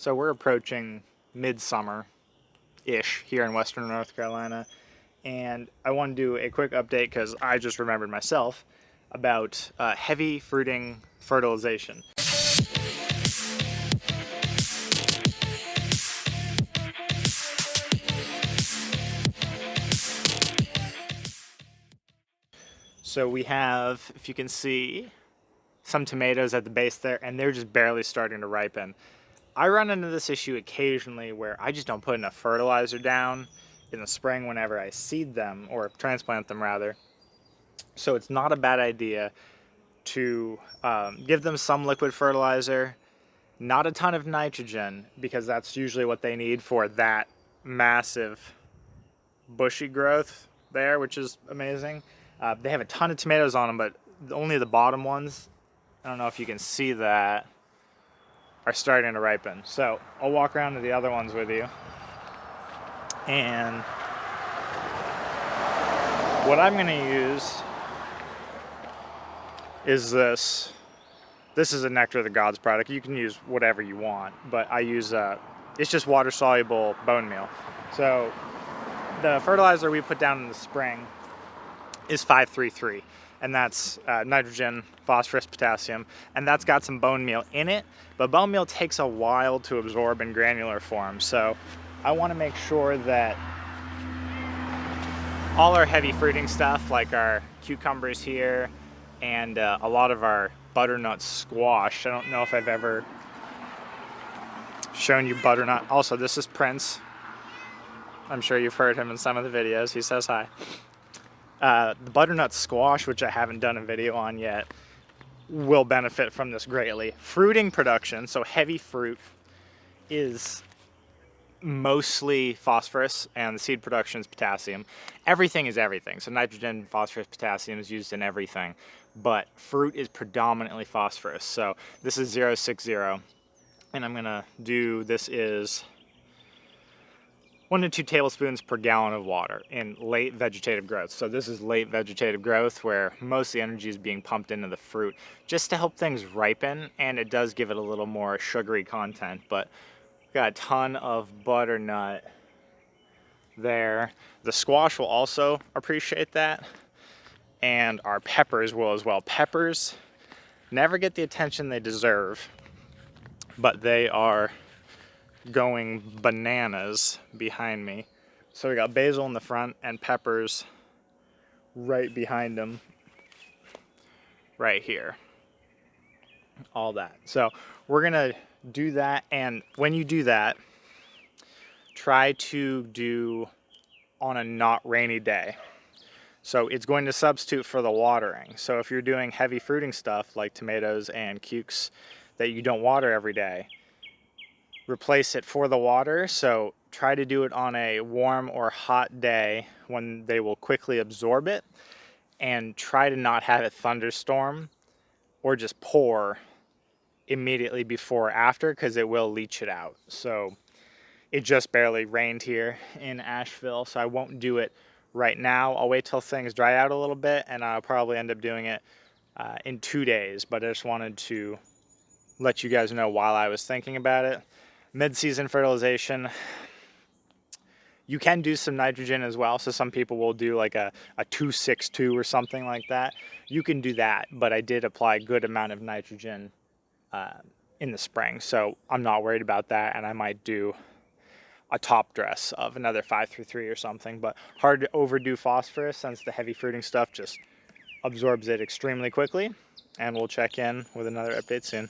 So we're approaching midsummer-ish here in Western North Carolina, and I want to do a quick update because I just remembered myself about heavy fruiting fertilization. So we have, if you can see, some tomatoes at the base there, and they're just barely starting to ripen. I run into this issue occasionally where I just don't put enough fertilizer down in the spring whenever I seed them, or transplant them rather. So it's not a bad idea to give them some liquid fertilizer, not a ton of nitrogen, because that's usually what they need for that massive bushy growth there, which is amazing. They have a ton of tomatoes on them, but only the bottom ones, I don't know if you can see that, are starting to ripen. So I'll walk around to the other ones with you. And what I'm going to use is this. This is a Nectar of the Gods product. You can use whatever you want, but I use, it's just water-soluble bone meal. So the fertilizer we put down in the spring is 5-3-3, and that's nitrogen, phosphorus, potassium, and that's got some bone meal in it, but bone meal takes a while to absorb in granular form. So I want to make sure that all our heavy fruiting stuff, like our cucumbers here, and a lot of our butternut squash. I don't know if I've ever shown you butternut. Also, this is Prince. I'm sure you've heard him in some of the videos. He says hi. The butternut squash, which I haven't done a video on yet, will benefit from this greatly. Fruiting production, so heavy fruit, is mostly phosphorus, and the seed production is potassium. Everything is everything. So nitrogen, phosphorus, potassium is used in everything, but fruit is predominantly phosphorus. So this is 060, and I'm gonna do, this is 1 to 2 tablespoons per gallon of water in late vegetative growth. So this is late vegetative growth where most of the energy is being pumped into the fruit just to help things ripen, and it does give it a little more sugary content. But got a ton of butternut there. The squash will also appreciate that, and our peppers will as well. Peppers never get the attention they deserve, but they are going bananas behind me. So we got basil in the front and peppers right behind them, right here. All that. So we're gonna do that, and when you do that, try to do on a not rainy day. So it's going to substitute for the watering. So if you're doing heavy fruiting stuff like tomatoes and cukes that you don't water every day, replace it for the water. So try to do it on a warm or hot day when they will quickly absorb it, and try to not have it thunderstorm or just pour immediately before or after, because it will leach it out. So it just barely rained here in Asheville, so I won't do it right now. I'll wait till things dry out a little bit, and I'll probably end up doing it in 2 days, but I just wanted to let you guys know while I was thinking about it. Mid-season fertilization, you can do some nitrogen as well. So some people will do like a 2-6-2 or something like that. You can do that, but I did apply a good amount of nitrogen in the spring, so I'm not worried about that, and I might do a top dress of another 5-3 or something, but hard to overdo phosphorus since the heavy fruiting stuff just absorbs it extremely quickly. And we'll check in with another update soon.